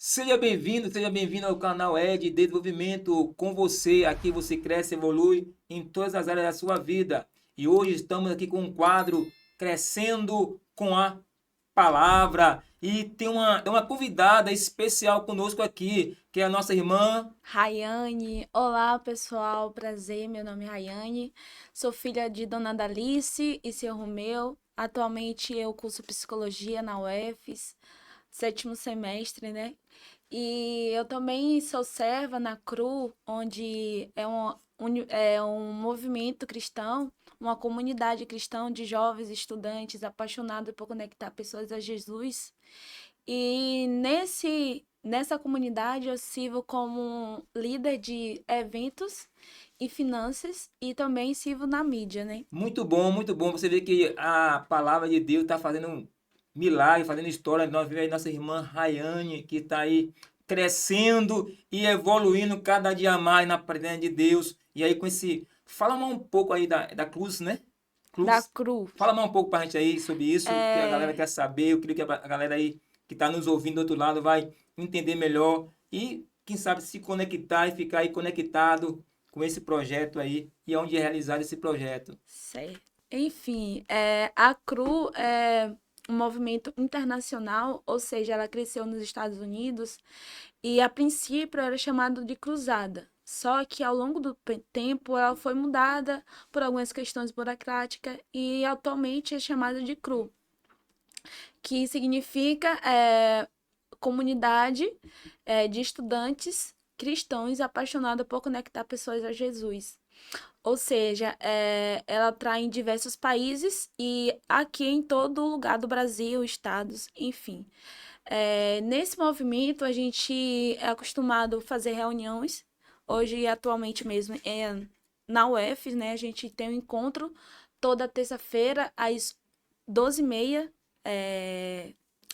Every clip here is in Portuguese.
Seja bem-vindo ao canal Ed Desenvolvimento. Com você, aqui você cresce, evolui em todas as áreas da sua vida. E hoje estamos aqui com um quadro Crescendo com a Palavra. E tem uma convidada especial conosco aqui, que é a nossa irmã. Rayane, olá pessoal, prazer, meu nome é Rayane, sou filha de Dona Dalice e seu Romeu. Atualmente eu curso psicologia na UFES, sétimo semestre, né? E eu também sou serva na CRU, onde é um movimento cristão, uma comunidade cristã de jovens estudantes apaixonados por conectar pessoas a Jesus. E nessa comunidade eu sirvo como líder de eventos e finanças e também sirvo na mídia, né? Muito bom, muito bom. Você vê que a palavra de Deus está fazendo um milagre, fazendo história. Nós vemos aí nossa irmã Rayane, que está aí crescendo e evoluindo cada dia mais na presença de Deus. E aí com esse... Fala mais um pouco aí da Cruz, né? Da Cruz. CRU. Fala mais um pouco para a gente aí sobre isso, que a galera É, quer saber. Eu queria que a galera aí que está nos ouvindo do outro lado vai entender melhor e, quem sabe, se conectar e ficar aí conectado com esse projeto aí e onde é realizado esse projeto. certo. Enfim, a CRU é um movimento internacional, ou seja, ela cresceu nos Estados Unidos e a princípio era chamado de Cruzada. Só que ao longo do tempo ela foi mudada por algumas questões burocráticas e atualmente é chamada de CRU, que significa comunidade de estudantes cristãos apaixonados por conectar pessoas a Jesus. Ou seja, ela atrai em diversos países e aqui em todo lugar do Brasil, estados, enfim. Nesse movimento, a gente é acostumado a fazer reuniões. Hoje, atualmente mesmo, na UF, né? A gente tem um encontro toda terça-feira, às 12h30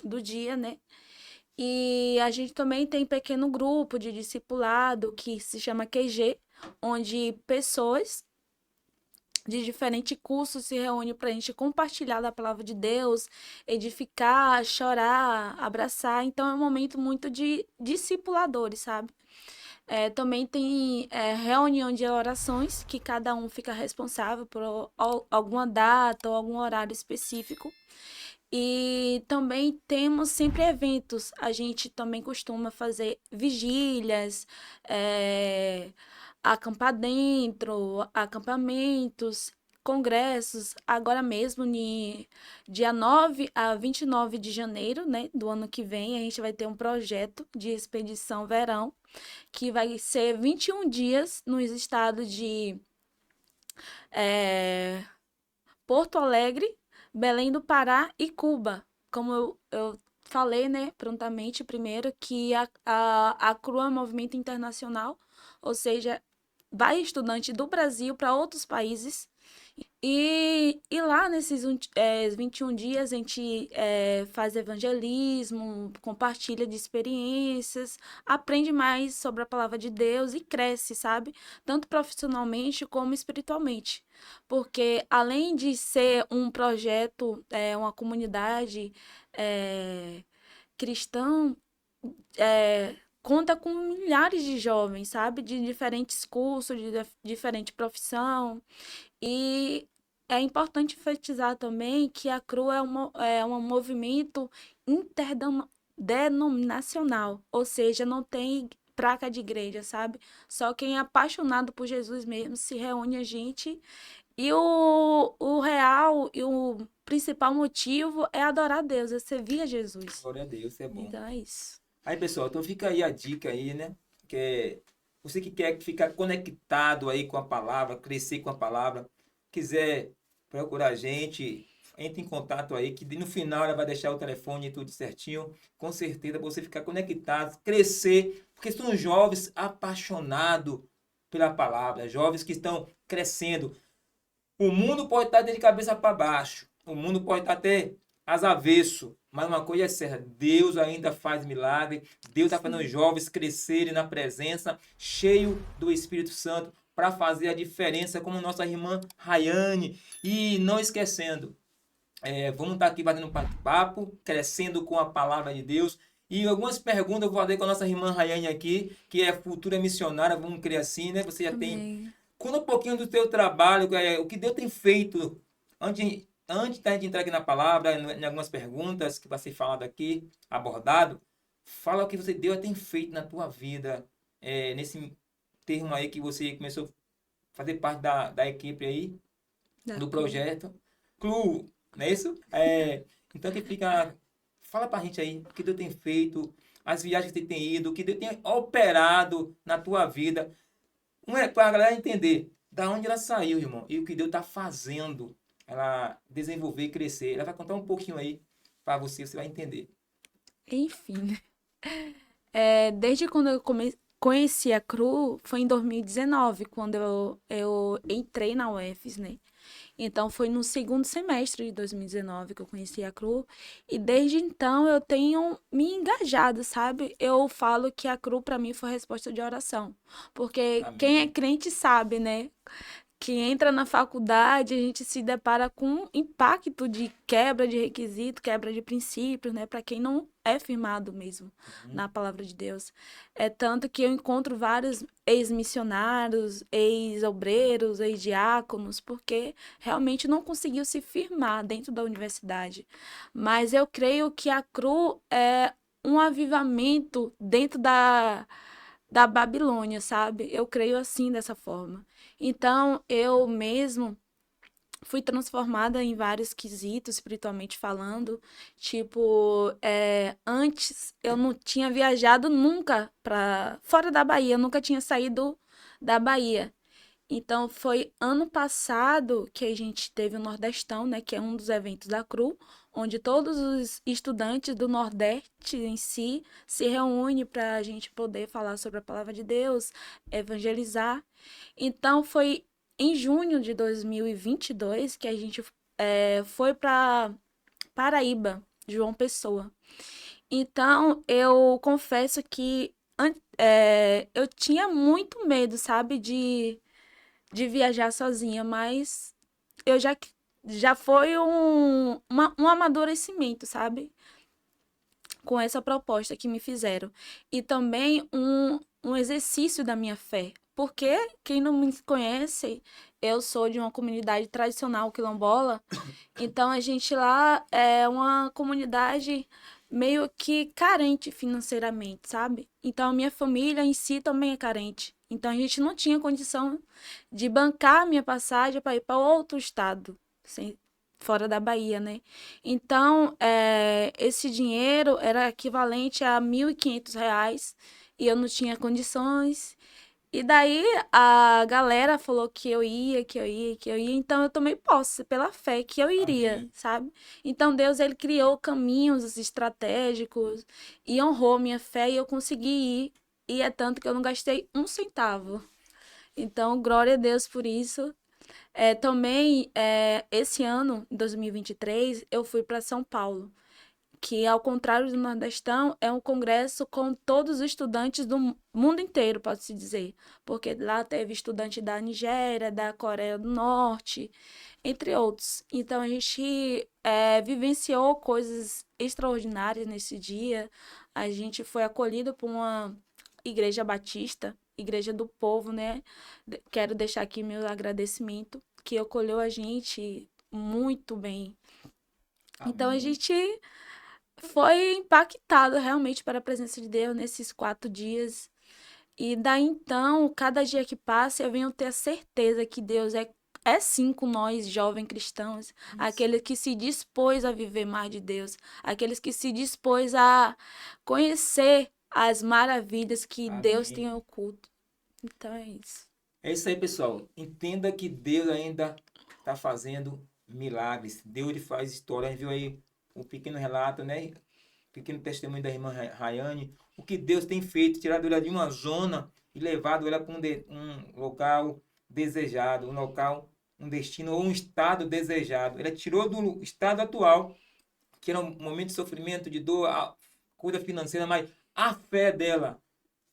do dia, né? E a gente também tem um pequeno grupo de discipulado que se chama QG, onde pessoas de diferentes cursos se reúnem para a gente compartilhar da palavra de Deus, edificar, chorar, abraçar. Então é um momento muito de discipuladores, sabe? Também tem reunião de orações, que cada um fica responsável por alguma data ou algum horário específico. E também temos sempre eventos. A gente também costuma fazer vigílias, é, acampar dentro, acampamentos, congressos. Agora mesmo, dia 9 a 29 de janeiro, né, do ano que vem, a gente vai ter um projeto de expedição verão, que vai ser 21 dias nos estados de é, Porto Alegre, Belém do Pará e Cuba. Como eu falei, né, prontamente primeiro, que a CRU é um movimento internacional, ou seja, vai estudante do Brasil para outros países e lá nesses 21 dias a gente faz evangelismo, compartilha de experiências, aprende mais sobre a palavra de Deus e cresce, sabe? Tanto profissionalmente como espiritualmente. Porque além de ser um projeto, uma comunidade é, cristã, conta com milhares de jovens, sabe? De diferentes cursos, de diferente profissão. E é importante enfatizar também que a CRU é um movimento interdenominacional, ou seja, não tem placa de igreja, sabe? Só quem é apaixonado por Jesus mesmo se reúne a gente. E o real e o principal motivo é adorar a Deus, é servir a Jesus. Glória a Deus, isso é bom. Então é isso. Aí, pessoal, então fica aí a dica aí, né? Que você que quer ficar conectado aí com a palavra, crescer com a palavra, quiser procurar a gente, entre em contato aí, que no final ela vai deixar o telefone e tudo certinho. Com certeza você ficar conectado, crescer, porque são jovens apaixonados pela palavra, jovens que estão crescendo. O mundo pode estar de cabeça para baixo, o mundo pode estar até às avesso, mas uma coisa é certa, Deus ainda faz milagre, Deus está fazendo os Sim. jovens crescerem na presença, cheio do Espírito Santo, para fazer a diferença, como nossa irmã Rayane. E não esquecendo, vamos estar aqui batendo um papo, crescendo com a palavra de Deus. E algumas perguntas eu vou fazer com a nossa irmã Rayane aqui, que é futura missionária, vamos crer assim, né? Você já tem. Amém. Conta um pouquinho do teu trabalho, o que Deus tem feito antes da gente entrar aqui na palavra, em algumas perguntas que vai ser falado aqui, abordado. Fala o que Deus tem feito na tua vida, nesse termo aí que você começou a fazer parte da equipe aí, Da do cruz. projeto. Clu, não é isso? Então que fica. Fala pra gente aí o que Deus tem feito, as viagens que você tem ido, o que Deus tem operado na tua vida. Para a galera entender da onde ela saiu, irmão, e o que Deus está fazendo ela desenvolver e crescer. Ela vai contar um pouquinho aí para você, você vai entender. Enfim, né? Desde quando eu conheci a CRU, foi em 2019, quando eu entrei na UFES, né? Então, foi no segundo semestre de 2019 que eu conheci a CRU. E desde então eu tenho me engajado, sabe? Eu falo que a CRU para mim foi resposta de oração. Porque quem é Amém. crente sabe, né? Que entra na faculdade, a gente se depara com um impacto de quebra de requisito, quebra de princípios, né? Para quem não é firmado mesmo Uhum. na palavra de Deus. É tanto que eu encontro vários ex-missionários, ex-obreiros, ex-diáconos, porque realmente não conseguiu se firmar dentro da universidade. Mas eu creio que a CRU é um avivamento dentro da Babilônia, sabe? Eu creio assim dessa forma. Então, eu mesmo fui transformada em vários quesitos, espiritualmente falando. Tipo, antes eu não tinha viajado nunca para fora da Bahia, eu nunca tinha saído da Bahia. Então, foi ano passado que a gente teve o Nordestão, né, que é um dos eventos da CRU, onde todos os estudantes do Nordeste em si se reúnem para a gente poder falar sobre a palavra de Deus, evangelizar. Então, foi em junho de 2022 que a gente foi para Paraíba, João Pessoa. Então, eu confesso que eu tinha muito medo, sabe, de viajar sozinha, mas eu já foi um amadurecimento, sabe? Com essa proposta que me fizeram. E também um exercício da minha fé. Porque quem não me conhece, eu sou de uma comunidade tradicional quilombola. Então a gente lá é uma comunidade meio que carente financeiramente, sabe? Então a minha família em si também é carente. Então a gente não tinha condição de bancar a minha passagem para ir para outro estado, fora da Bahia, né? Então esse dinheiro era equivalente a R$ 1.500 e eu não tinha condições. E daí a galera falou que eu ia, que eu ia, que eu ia, então eu tomei posse pela fé que eu iria, Amém. sabe? Então Deus ele criou caminhos estratégicos e honrou minha fé e eu consegui ir. E é tanto que eu não gastei um centavo. Então, glória a Deus por isso. Também, esse ano, em 2023, eu fui para São Paulo, que, ao contrário do Nordestão, é um congresso com todos os estudantes do mundo inteiro, pode-se dizer. Porque lá teve estudante da Nigéria, da Coreia do Norte, entre outros. Então, a gente vivenciou coisas extraordinárias nesse dia. A gente foi acolhido por uma igreja batista, Igreja do Povo, né? Quero deixar aqui meu agradecimento, que acolheu a gente muito bem. Então, a Amém. gente foi impactado realmente para a presença de Deus nesses 4 dias. E daí então, cada dia que passa, eu venho ter a certeza que Deus é sim com nós, jovens cristãos, Isso. aquele que se dispôs a viver mais de Deus, aqueles que se dispôs a conhecer as maravilhas que Deus Amém. tem oculto. Então é isso. É isso aí, pessoal. Entenda que Deus ainda está fazendo milagres. Deus ele faz história. A gente viu aí um pequeno relato, né? Pequeno testemunho da irmã Rayane. O que Deus tem feito, tirado ela de uma zona e levado ela para um local desejado, um local, um destino ou um estado desejado. Ela tirou do estado atual, que era um momento de sofrimento, de dor, coisa financeira, mas a fé dela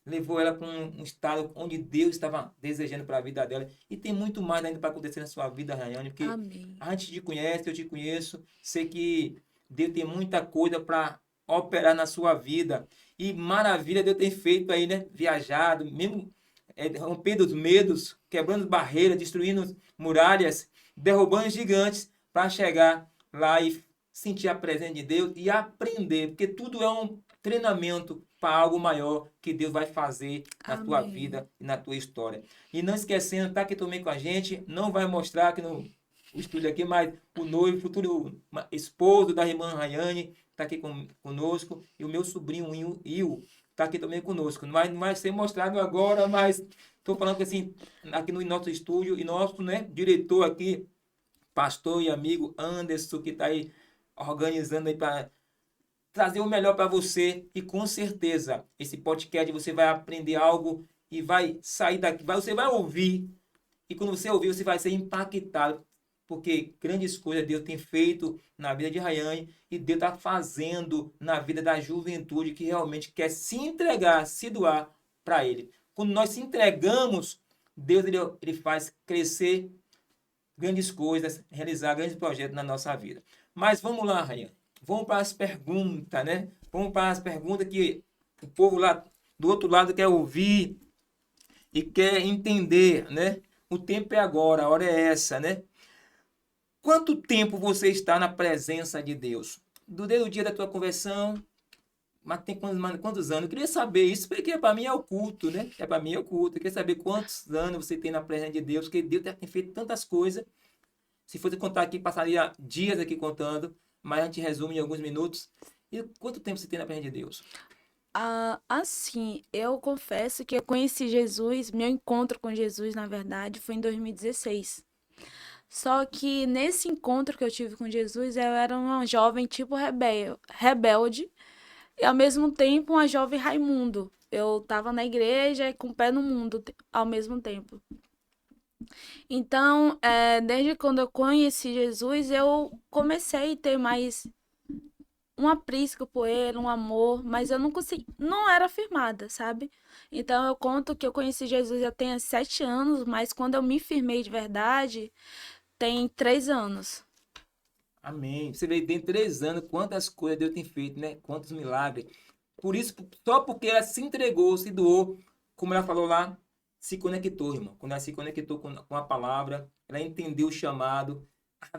levou ela para um estado onde Deus estava desejando para a vida dela. E tem muito mais ainda para acontecer na sua vida, Rayane, porque Amém. a gente te conhece, eu te conheço, sei que Deus tem muita coisa para operar na sua vida. E maravilha Deus tem feito aí, né? Viajado, mesmo rompendo os medos, quebrando barreiras, destruindo muralhas, derrubando gigantes para chegar lá e sentir a presença de Deus e aprender, porque tudo é um treinamento para algo maior que Deus vai fazer na tua Amém. vida e na tua história. E não esquecendo, tá aqui também com a gente, não vai mostrar aqui no estúdio aqui, mas o noivo, futuro esposo da irmã Rayane, está aqui conosco, e o meu sobrinho Will está aqui também conosco. Não vai ser mostrado agora, mas estou falando que assim, aqui no nosso estúdio, e nosso, né, diretor aqui, pastor e amigo Anderson, que está aí organizando aí para trazer o melhor para você. E com certeza, esse podcast você vai aprender algo e vai sair daqui, você vai ouvir, e quando você ouvir, você vai ser impactado, porque grandes coisas Deus tem feito na vida de Rayane e Deus está fazendo na vida da juventude que realmente quer se entregar, se doar para Ele. Quando nós se entregamos, Deus ele faz crescer grandes coisas, realizar grandes projetos na nossa vida. Mas vamos lá, Rayane. Vamos para as perguntas, né? Vamos para as perguntas que o povo lá do outro lado quer ouvir e quer entender, né? O tempo é agora, a hora é essa, né? Quanto tempo você está na presença de Deus? Desde o dia da tua conversão, mas tem quantos anos? Eu queria saber isso, porque para mim é o culto, né? É para mim é o culto. Eu queria saber quantos anos você tem na presença de Deus, porque Deus tem feito tantas coisas. Se fosse contar aqui, passaria dias aqui contando, mas a gente resume em alguns minutos. E quanto tempo você tem na presença de Deus? Assim, eu confesso que eu conheci Jesus, meu encontro com Jesus, na verdade, foi em 2016. Só que nesse encontro que eu tive com Jesus, eu era uma jovem tipo rebelde e ao mesmo tempo uma jovem Raimundo. Eu tava na igreja e com o pé no mundo ao mesmo tempo. Então, desde quando eu conheci Jesus, eu comecei a ter mais um aprisco por ele, um amor, mas eu não consegui, não era firmada, sabe? Então eu conto que eu conheci Jesus já tem 7 anos, mas quando eu me firmei de verdade, tem 3 anos. Amém. Você vê, tem 3 anos, quantas coisas Deus tem feito, né? Quantos milagres. Por isso, só porque ela se entregou, se doou, como ela falou lá, se conectou, irmão. Quando ela se conectou com a palavra, ela entendeu o chamado,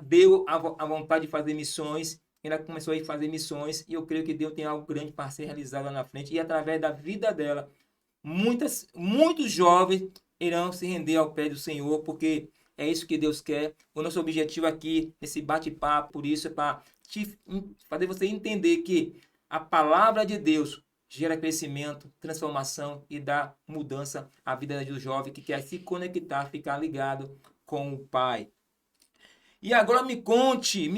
deu a vontade de fazer missões, ela começou a ir fazer missões, e eu creio que Deus tem algo grande para ser realizado lá na frente, e através da vida dela, muitos jovens irão se render ao pé do Senhor, porque é isso que Deus quer. O nosso objetivo aqui, nesse bate-papo, por isso, é para fazer você entender que a palavra de Deus gera crescimento, transformação e dá mudança à vida do jovem que quer se conectar, ficar ligado com o Pai. E agora me conte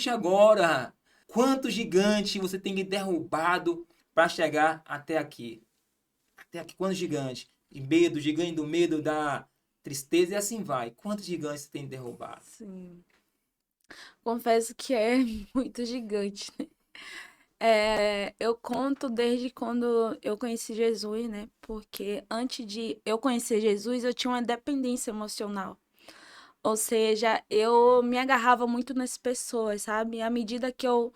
agora, quanto gigante você tem derrubado para chegar até aqui? Até aqui, quantos gigantes? E medo, gigante do medo, da tristeza e assim vai. Quantos gigantes você tem derrubado? Sim. Confesso que é muito gigante, né? Eu conto desde quando eu conheci Jesus, né? Porque antes de eu conhecer Jesus, eu tinha uma dependência emocional. Ou seja, eu me agarrava muito nas pessoas, sabe? À medida que eu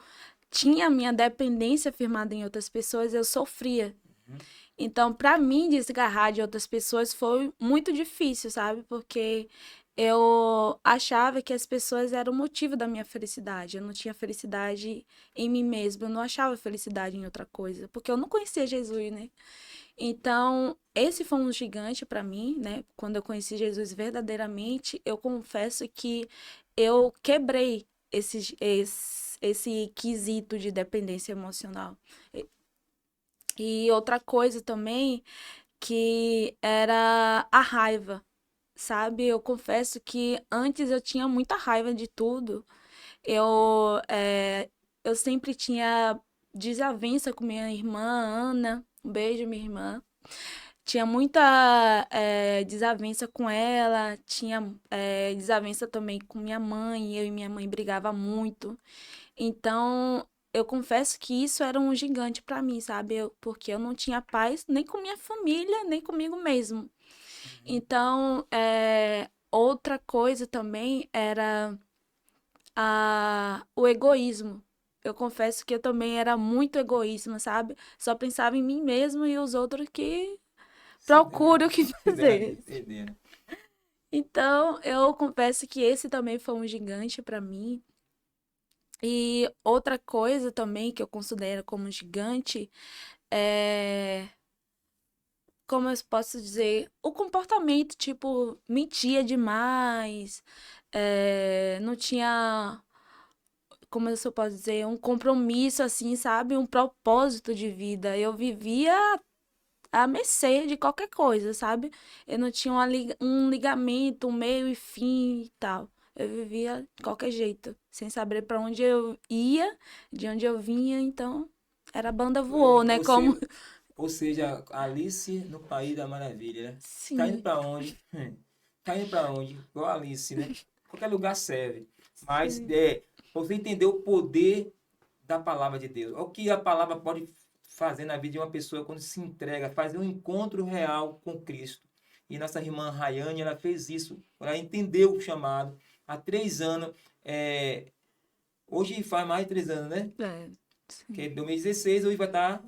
tinha minha dependência firmada em outras pessoas, eu sofria. Uhum. Então, para mim, desgarrar de outras pessoas foi muito difícil, sabe? Porque eu achava que as pessoas eram o motivo da minha felicidade. Eu não tinha felicidade em mim mesma, eu não achava felicidade em outra coisa, porque eu não conhecia Jesus, né? Então, esse foi um gigante para mim, né? Quando eu conheci Jesus verdadeiramente, eu confesso que eu quebrei esse quesito de dependência emocional. E outra coisa também que era a raiva, sabe? Eu confesso que antes eu tinha muita raiva de tudo. Eu, eu sempre tinha desavença com minha irmã Ana. Um beijo, minha irmã. Tinha muita desavença com ela, tinha desavença também com minha mãe. Eu e minha mãe brigava muito. Então, eu confesso que isso era um gigante pra mim, sabe? Porque eu não tinha paz nem com minha família, nem comigo mesmo. Uhum. Então, outra coisa também era o egoísmo. eu confesso que eu também era muito egoísta, sabe? Só pensava em mim mesmo e os outros que Se der, procuram o que se der, fazer. se der. Então, eu confesso que esse também foi um gigante para mim. E outra coisa também que eu considero como gigante é, como eu posso dizer, o comportamento, tipo, mentia demais, não tinha, como eu posso dizer, um compromisso, assim, sabe? Um propósito de vida. Eu vivia à mercê de qualquer coisa, sabe? Eu não tinha um ligamento, um meio e fim e tal. Eu vivia de qualquer jeito, sem saber para onde eu ia, de onde eu vinha, então era banda voou, né? Como Ou seja, Alice no País da Maravilha, né? Tá indo sim, para onde? Tá indo para onde? Igual a Alice, né? Qualquer lugar serve. Mas sim, você entender o poder da palavra de Deus. O que a palavra pode fazer na vida de uma pessoa quando se entrega, fazer um encontro real com Cristo. E nossa irmã Rayane, ela fez isso. Ela entendeu o chamado. Há 3 anos, hoje faz mais de 3 anos, né? é, Que sim. é 2016, hoje vai estar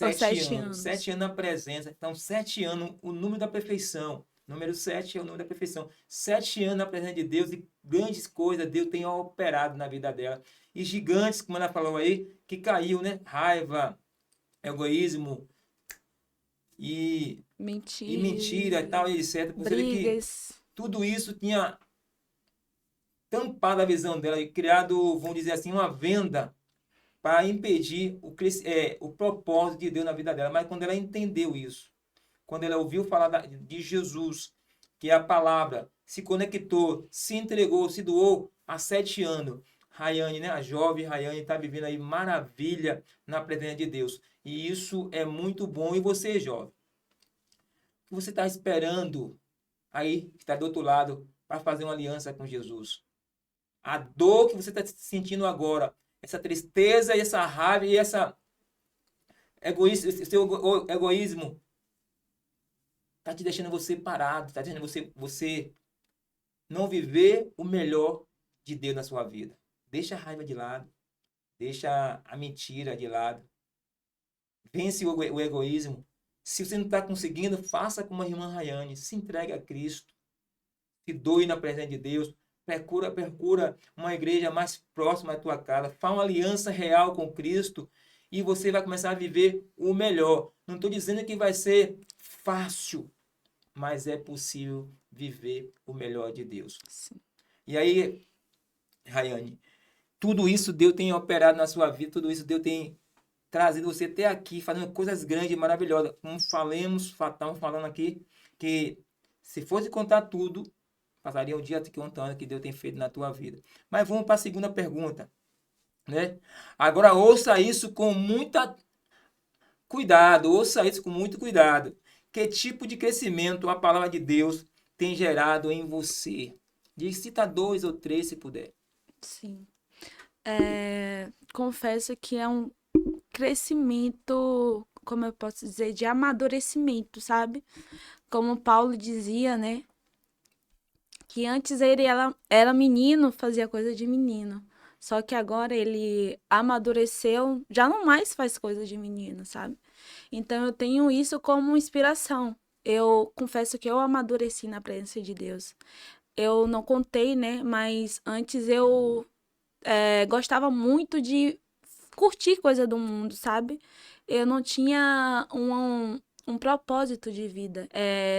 Aos sete 7 anos. anos. 7 anos na presença. Então, 7 anos, o número da perfeição. Número 7 é o número da perfeição. 7 anos na presença de Deus e grandes coisas Deus tem operado na vida dela. E gigantes, como ela falou aí, que caiu, né? Raiva, egoísmo e, e mentira e Mentira, tal, e etc. Você vê que brigas. tudo isso tinha tampado a visão dela e criado, vamos dizer assim, uma venda para impedir o propósito de Deus na vida dela. Mas quando ela entendeu isso, quando ela ouviu falar de Jesus, que é a palavra, se conectou, se entregou, se doou há 7 anos, Rayane, né, a jovem Rayane, está vivendo aí maravilha na presença de Deus. E isso é muito bom. E você, jovem, o que você está esperando aí, que está do outro lado, para fazer uma aliança com Jesus? A dor que você está sentindo agora, essa tristeza e essa raiva e essa esse seu egoísmo está te deixando você parado, está deixando você não viver o melhor de Deus na sua vida. Deixa a raiva de lado, deixa a mentira de lado, vence o egoísmo. Se você não está conseguindo, faça como a irmã Rayane, se entregue a Cristo, se doe na presença de Deus, procura uma igreja mais próxima da tua casa, faça uma aliança real com Cristo e você vai começar a viver o melhor. Não estou dizendo que vai ser fácil, mas é possível viver o melhor de Deus. Sim, E aí, Rayane, tudo isso Deus tem operado na sua vida, tudo isso Deus tem trazido você até aqui, fazendo coisas grandes e maravilhosas. Como estamos falando aqui, que se fosse contar tudo, passaria o dia te contando o que Deus tem feito na tua vida. Mas vamos para a segunda pergunta, né? Agora ouça isso com muita cuidado, ouça isso com muito cuidado. Que tipo de crescimento a palavra de Deus tem gerado em você? Cita 2 ou 3 se puder. sim. Confesso que é um crescimento, como eu posso dizer, de amadurecimento, sabe? Como Paulo dizia, né? Que antes ele era menino, fazia coisa de menino. Só que agora ele amadureceu, já não mais faz coisa de menino, sabe? Então eu tenho isso como inspiração. Eu confesso que eu amadureci na presença de Deus. Eu não contei, né? Mas antes eu gostava muito de curtir coisa do mundo, sabe? Eu não tinha um propósito de vida.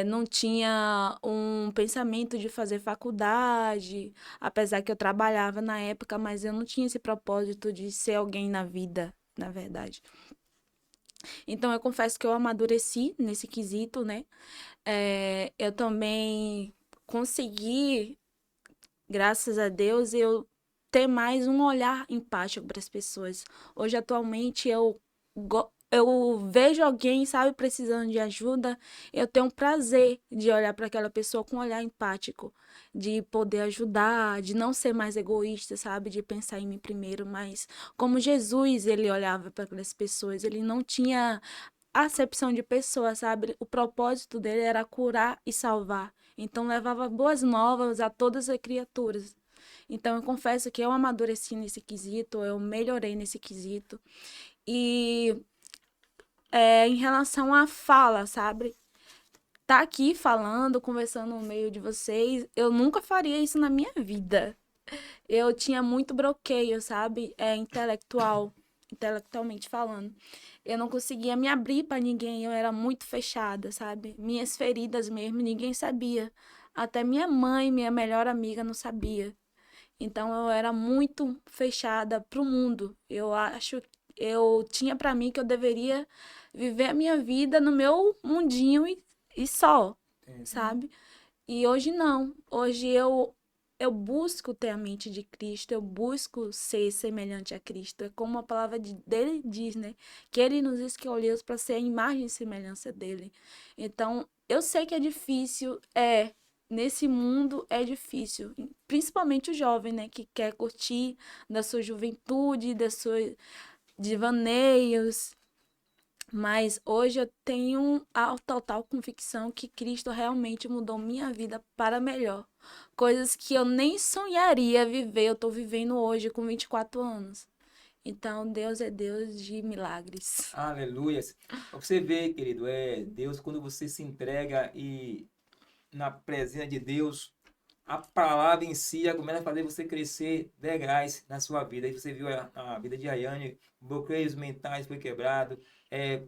Não tinha um pensamento de fazer faculdade, apesar que eu trabalhava na época, mas eu não tinha esse propósito de ser alguém na vida, na verdade. Então eu confesso que eu amadureci nesse quesito, né? Eu também consegui, graças a Deus, eu ter mais um olhar empático para as pessoas. Hoje, atualmente, eu vejo alguém, sabe, precisando de ajuda, eu tenho um prazer de olhar para aquela pessoa com um olhar empático, de poder ajudar, de não ser mais egoísta, sabe, de pensar em mim primeiro, mas como Jesus, ele olhava para aquelas pessoas, ele não tinha acepção de pessoa, sabe? O propósito dele era curar e salvar. Então levava boas novas a todas as criaturas. Então, eu confesso que eu amadureci nesse quesito, eu melhorei nesse quesito. E em relação à fala, sabe? Tá aqui falando, conversando no meio de vocês, eu nunca faria isso na minha vida. Eu tinha muito bloqueio, sabe? Intelectualmente falando. Eu não conseguia me abrir para ninguém, eu era muito fechada, sabe? Minhas feridas mesmo, ninguém sabia. Até minha mãe, minha melhor amiga, não sabia. Então eu era muito fechada pro mundo. Eu tinha para mim que eu deveria viver a minha vida no meu mundinho e só, sabe? E hoje não. Hoje eu busco ter a mente de Cristo, eu busco ser semelhante a Cristo. É como a palavra dele diz, né? Que ele nos escolheu para ser a imagem e semelhança dele. Então, eu sei que é difícil, nesse mundo é difícil, principalmente o jovem, né, que quer curtir da sua juventude, da sua devaneios, mas hoje eu tenho a total convicção que Cristo realmente mudou minha vida para melhor. Coisas que eu nem sonharia viver, eu estou vivendo hoje com 24 anos. Então, Deus é Deus de milagres. Aleluia. Pra você ver, querido, Deus, quando você se entrega e na presença de Deus, a palavra em si já começa a fazer você crescer degraus na sua vida. Aí você viu a vida de Rayane, bloqueios mentais foi quebrado, é,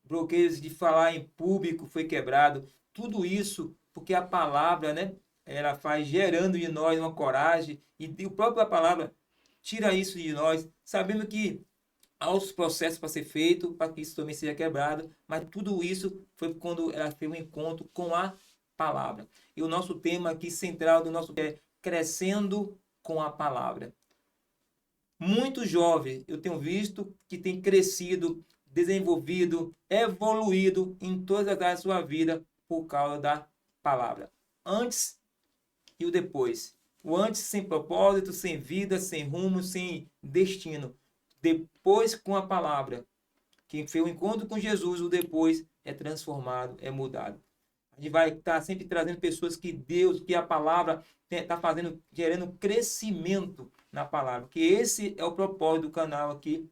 bloqueios de falar em público foi quebrado. Tudo isso porque a palavra, né, ela faz gerando de nós uma coragem e o próprio palavra tira isso de nós, sabendo que há os processos para ser feito, para que isso também seja quebrado, mas tudo isso foi quando ela fez um encontro com a palavra. E o nosso tema aqui central do nosso é crescendo com a palavra. Muitos jovens eu tenho visto que têm crescido, desenvolvido, evoluído em todas as áreas da sua vida por causa da palavra. Antes e o depois. O antes sem propósito, sem vida, sem rumo, sem destino. Depois com a palavra. Quem fez o encontro com Jesus, o depois é transformado, é mudado. A gente vai estar sempre trazendo pessoas que Deus, que a palavra está fazendo, gerando crescimento na palavra. Que esse é o propósito do canal aqui,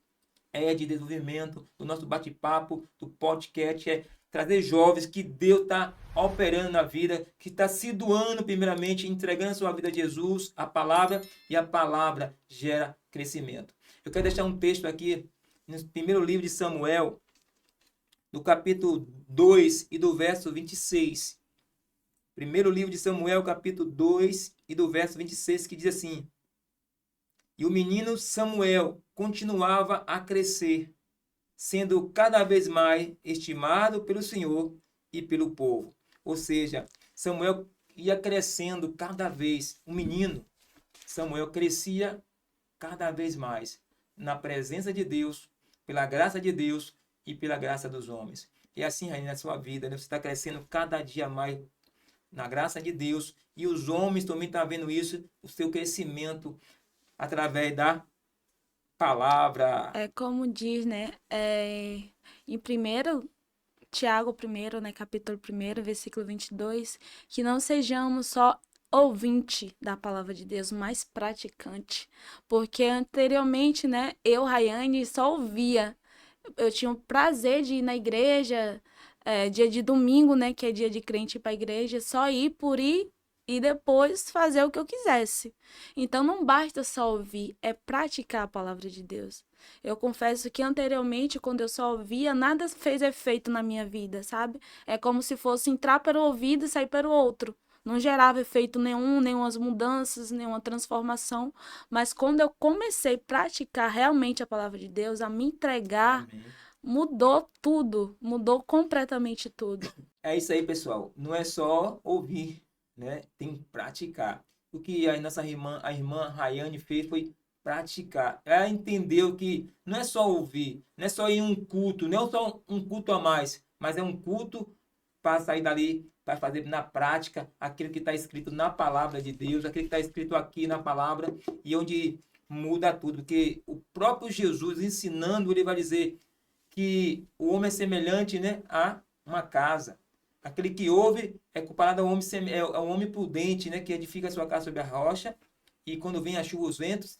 de desenvolvimento, do nosso bate-papo, do podcast, trazer jovens que Deus está operando na vida, que está se doando primeiramente, entregando a sua vida a Jesus, a palavra, e a palavra gera crescimento. Eu quero deixar um texto aqui, no primeiro livro de Samuel, do capítulo 2 e do verso 26. Primeiro livro de Samuel, capítulo 2 e do verso 26, que diz assim: E o menino Samuel continuava a crescer, sendo cada vez mais estimado pelo Senhor e pelo povo. Ou seja, Samuel ia crescendo cada vez. O menino Samuel crescia cada vez mais na presença de Deus, pela graça de Deus e pela graça dos homens. E assim aí na sua vida, né? Você está crescendo cada dia mais na graça de Deus e os homens também estão vendo isso, o seu crescimento através da palavra. É como diz, né? Em primeiro Tiago 1, né, capítulo 1, versículo 22, que não sejamos só ouvinte da palavra de Deus, mas praticante. Porque anteriormente, né, eu, Rayane, só ouvia. Eu tinha o prazer de ir na igreja, dia de domingo, né, que é dia de crente ir para a igreja, só ir por ir e depois fazer o que eu quisesse. Então não basta só ouvir, é praticar a palavra de Deus. Eu confesso que anteriormente, quando eu só ouvia, nada fez efeito na minha vida, sabe? É como se fosse entrar pelo ouvido e sair pelo outro. Não gerava efeito nenhum, nenhumas mudanças, nenhuma transformação. Mas quando eu comecei a praticar realmente a palavra de Deus, a me entregar, Amém. mudou tudo, mudou completamente tudo. É isso aí, pessoal. Não é só ouvir, né? Tem que praticar. O que a nossa irmã, Rayane fez foi praticar. Ela entendeu que não é só ouvir, não é só ir em um culto, não é só um culto a mais, mas é um culto para sair dali, para fazer na prática aquilo que está escrito na palavra de Deus, aquilo que está escrito aqui na palavra, e onde muda tudo. Porque o próprio Jesus ensinando, ele vai dizer que o homem é semelhante, né, a uma casa. Aquele que ouve é comparado ao homem, ao homem prudente, né? Que edifica a sua casa sobre a rocha, e quando vem a chuva, os ventos,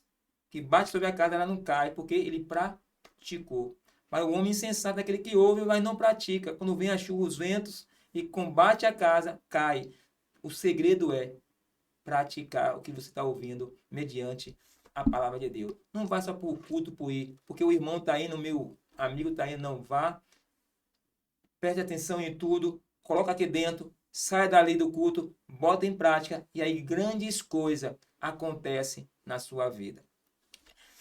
que bate sobre a casa, ela não cai, porque ele praticou. Mas o homem insensato é aquele que ouve, mas não pratica. Quando vem a chuva, os ventos, e combate a casa, cai. O segredo é praticar o que você está ouvindo mediante a palavra de Deus. Não vá só por culto, por ir, porque o irmão está indo, o meu amigo está indo, não vá. Preste atenção em tudo, coloca aqui dentro, sai dali do culto, bota em prática e aí grandes coisas acontecem na sua vida.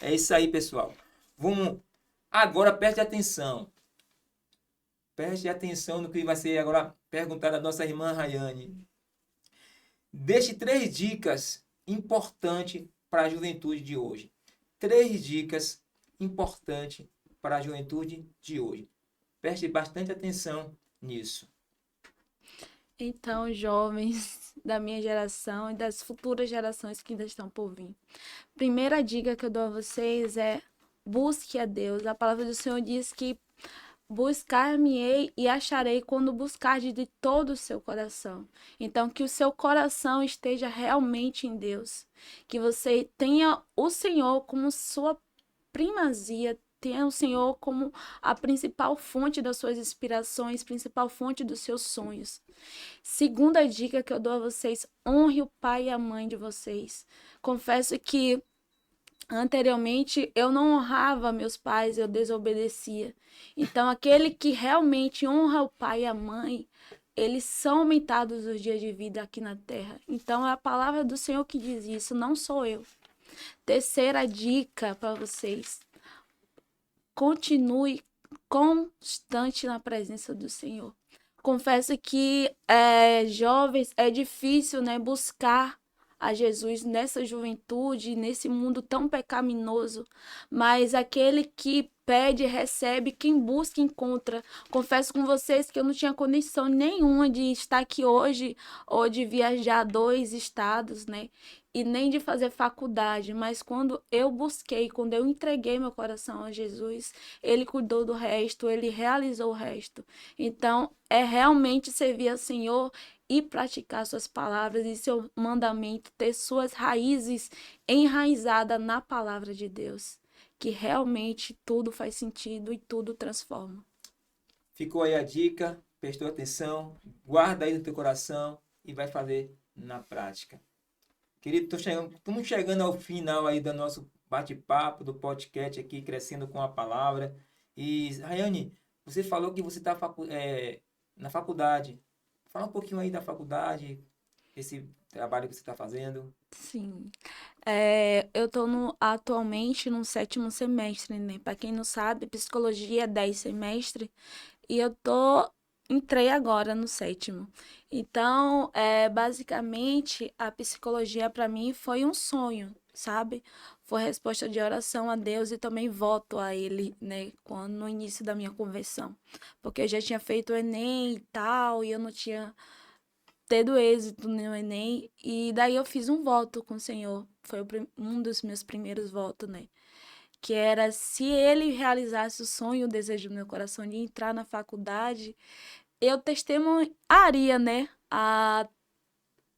É isso aí, pessoal. Vamos agora, preste atenção. Preste atenção no que vai ser agora perguntado a nossa irmã Rayane. Deixe 3 dicas importantes para a juventude de hoje. 3 dicas importantes para a juventude de hoje. Preste bastante atenção nisso. Então, jovens da minha geração e das futuras gerações que ainda estão por vir. Primeira dica que eu dou a vocês é busque a Deus. A palavra do Senhor diz que buscar-me-ei e acharei quando buscardes de todo o seu coração. Então, que o seu coração esteja realmente em Deus. Que você tenha o Senhor como sua primazia, tenha o Senhor como a principal fonte das suas inspirações, principal fonte dos seus sonhos. Segunda dica que eu dou a vocês: honre o pai e a mãe de vocês. Confesso que anteriormente eu não honrava meus pais, eu desobedecia. Então, aquele que realmente honra o pai e a mãe, eles são aumentados os dias de vida aqui na terra. Então, é a palavra do Senhor que diz isso, não sou eu. Terceira dica para vocês: continue constante na presença do Senhor. Confesso que jovens, é difícil, né, buscar a Jesus nessa juventude, nesse mundo tão pecaminoso, mas aquele que pede, recebe, quem busca, encontra. Confesso com vocês que eu não tinha condição nenhuma de estar aqui hoje ou de viajar a 2 estados, né? E nem de fazer faculdade, mas quando eu busquei, quando eu entreguei meu coração a Jesus, ele cuidou do resto, ele realizou o resto. Então, é realmente servir ao Senhor e praticar suas palavras e seu mandamento, ter suas raízes enraizadas na palavra de Deus, que realmente tudo faz sentido e tudo transforma. Ficou aí a dica, prestou atenção, guarda aí no teu coração e vai fazer na prática. Querido, estamos chegando ao final aí do nosso bate-papo, do podcast aqui, Crescendo com a Palavra. E, Rayane, você falou que você está na faculdade. Fala um pouquinho aí da faculdade, esse trabalho que você está fazendo. Sim. Eu estou atualmente no 7º semestre, né? Para quem não sabe, psicologia é 10 semestres e entrei agora no 7º. Então, basicamente, a psicologia para mim foi um sonho, sabe? Foi resposta de oração a Deus e também voto a Ele, né? No início da minha conversão. Porque eu já tinha feito o Enem e tal, e eu não tinha tendo êxito no Enem, e daí eu fiz um voto com o Senhor. Foi um dos meus primeiros votos, né? Que era, se ele realizasse o sonho, o desejo do meu coração de entrar na faculdade, eu testemunharia, né?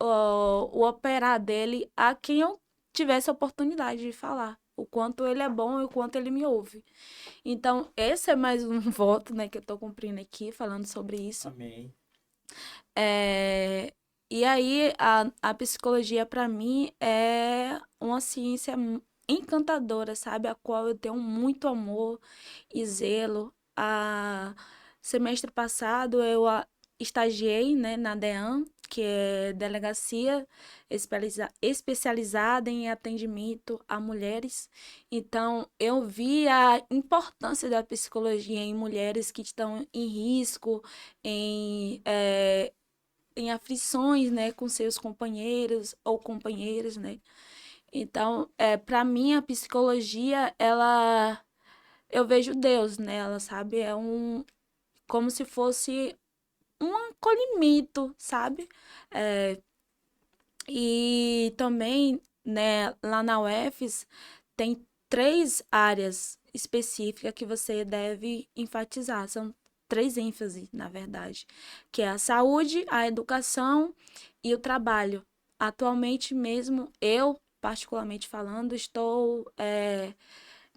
O operar dele a quem eu tivesse a oportunidade de falar. O quanto ele é bom e o quanto ele me ouve. Então, esse é mais um voto, né, que eu tô cumprindo aqui, falando sobre isso. Amém. E aí, a psicologia, para mim, é uma ciência encantadora, sabe? A qual eu tenho muito amor e zelo. Semestre passado, eu estagiei, né, na DEAN, que é Delegacia Especializada em Atendimento a Mulheres. Então, eu vi a importância da psicologia em mulheres que estão em risco, em aflições, né, com seus companheiros ou companheiras, né? Então, para mim, a psicologia, eu vejo Deus nela, sabe? Como se fosse um acolhimento, sabe? É, e também, né, lá na UFES, tem 3 áreas específicas que você deve enfatizar. São três ênfases, na verdade, que é a saúde, a educação e o trabalho. Atualmente mesmo, eu, particularmente falando, estou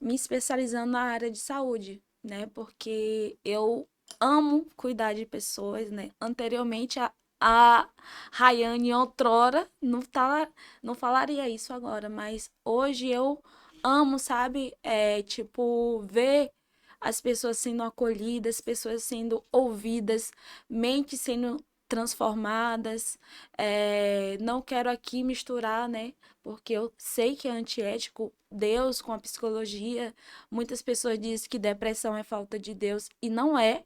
me especializando na área de saúde, né? Porque eu amo cuidar de pessoas, né? Anteriormente, a Rayane outrora não falaria isso agora, mas hoje eu amo, sabe? Tipo, ver as pessoas sendo acolhidas, pessoas sendo ouvidas, mentes sendo transformadas. Não quero aqui misturar, né? Porque eu sei que é antiético Deus com a psicologia. Muitas pessoas dizem que depressão é falta de Deus e não é.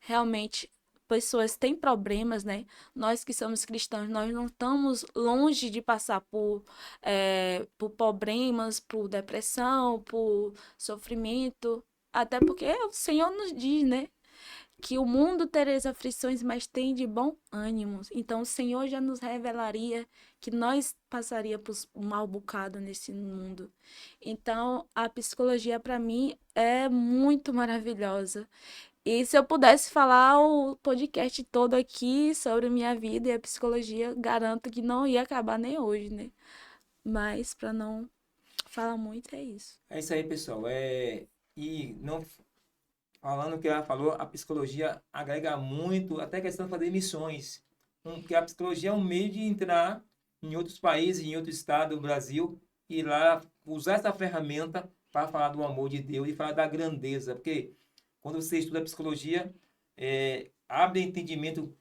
Realmente, pessoas têm problemas, né? Nós que somos cristãos, nós não estamos longe de passar por problemas, por depressão, por sofrimento. Até porque o Senhor nos diz, né? Que o mundo tereis aflições, mas tem de bom ânimo. Então, o Senhor já nos revelaria que nós passaríamos por um mal bocado nesse mundo. Então, a psicologia, para mim, é muito maravilhosa. E se eu pudesse falar o podcast todo aqui sobre minha vida e a psicologia, garanto que não ia acabar nem hoje, né? Mas, para não falar muito, é isso. É isso aí, pessoal. E não falando o que ela falou, a psicologia agrega muito, até a questão de fazer missões. Porque a psicologia é um meio de entrar em outros países, em outro estado do Brasil, e lá usar essa ferramenta para falar do amor de Deus e falar da grandeza. Porque quando você estuda psicologia, abre entendimento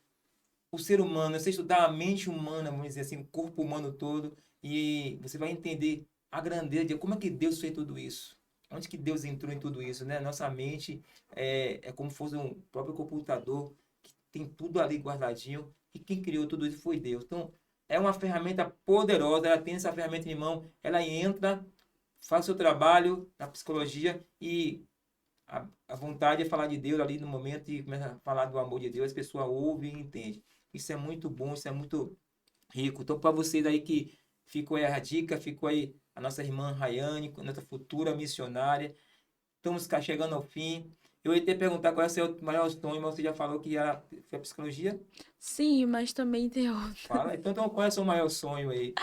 o ser humano, você estudar a mente humana, vamos dizer assim, o corpo humano todo, e você vai entender a grandeza de como é que Deus fez tudo isso. Onde que Deus entrou em tudo isso, né? Nossa mente é como se fosse um próprio computador que tem tudo ali guardadinho e quem criou tudo isso foi Deus. Então, é uma ferramenta poderosa, ela tem essa ferramenta em mão, ela entra, faz o seu trabalho na psicologia e a vontade é falar de Deus ali no momento e começa a falar do amor de Deus, a pessoa ouve e entende. Isso é muito bom, isso é muito rico. Então, para vocês aí que ficou aí a dica, ficou aí a nossa irmã Rayane, nossa futura missionária. Estamos cá chegando ao fim. Eu ia te perguntar qual é o seu maior sonho, mas você já falou que era foi a psicologia? Sim, mas também tem outro. Fala. Então, qual é o seu maior sonho aí?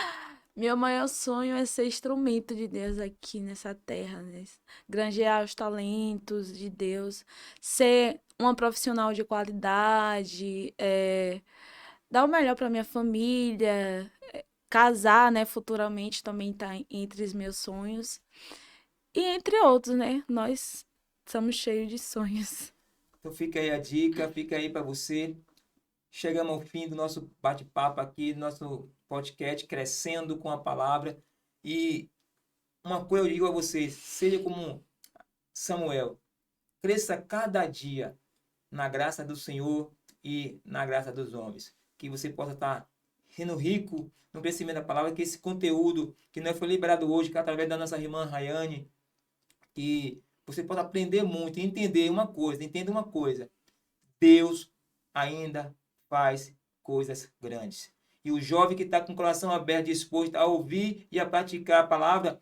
Meu maior sonho é ser instrumento de Deus aqui nessa terra, né? Granjear os talentos de Deus, ser uma profissional de qualidade, dar o melhor para minha família, casar, né? Futuramente também está entre os meus sonhos. E entre outros, né? Nós somos cheios de sonhos. Então, fica aí a dica, fica aí para você. Chegamos ao fim do nosso bate-papo aqui, do nosso podcast Crescendo com a Palavra. E uma coisa eu digo a vocês, seja como Samuel, cresça cada dia na graça do Senhor e na graça dos homens. Que você possa estar sendo rico no crescimento da palavra, que esse conteúdo que nós foi liberado hoje, que através da nossa irmã Rayane, que você possa aprender muito e entender uma coisa, entenda uma coisa, Deus ainda faz coisas grandes. E o jovem que está com o coração aberto, disposto a ouvir e a praticar a palavra,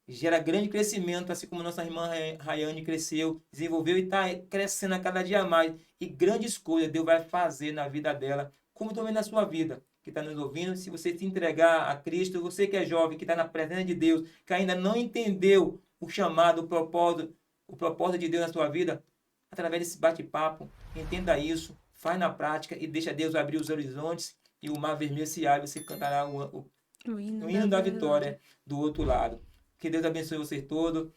gera grande crescimento, assim como nossa irmã Rayane cresceu, desenvolveu e está crescendo a cada dia mais. E grandes coisas Deus vai fazer na vida dela, como também na sua vida, que está nos ouvindo. Se você se entregar a Cristo, você que é jovem, que está na presença de Deus, que ainda não entendeu o chamado, o propósito de Deus na sua vida, através desse bate-papo, entenda isso, faz na prática e deixa Deus abrir os horizontes e o mar vermelho se abre, você cantará O hino o da hino da vitória. vitória do outro lado. Que Deus abençoe vocês todos.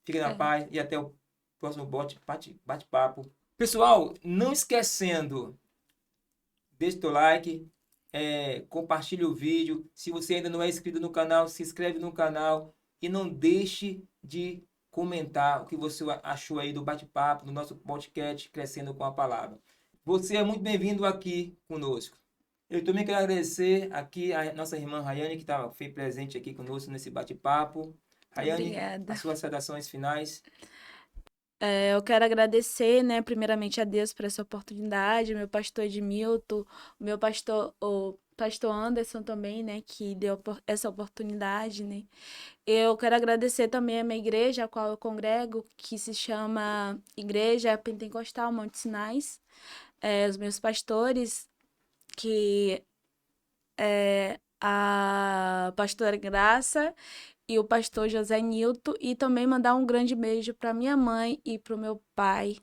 Fiquem na É. paz e até o próximo bate-papo. Pessoal, não esquecendo, deixe o like, compartilhe o vídeo. Se você ainda não é inscrito no canal, se inscreve no canal e não deixe de comentar o que você achou aí do bate-papo, do nosso podcast Crescendo com a Palavra. Você é muito bem-vindo aqui conosco. Eu também quero agradecer aqui a nossa irmã Rayane, que foi presente aqui conosco nesse bate-papo. Rayane, Obrigada. as suas saudações finais. Eu quero agradecer, né, primeiramente a Deus por essa oportunidade, meu pastor Edmilton, meu pastor, pastor Anderson também, né, que deu essa oportunidade, né. Eu quero agradecer também a minha igreja, a qual eu congrego, que se chama Igreja Pentecostal Montes Sinais. Os meus pastores, que é a pastora Graça e o pastor José Nilton, e também mandar um grande beijo para minha mãe e para o meu pai.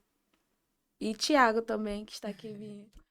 E Tiago também, que está aqui vindo.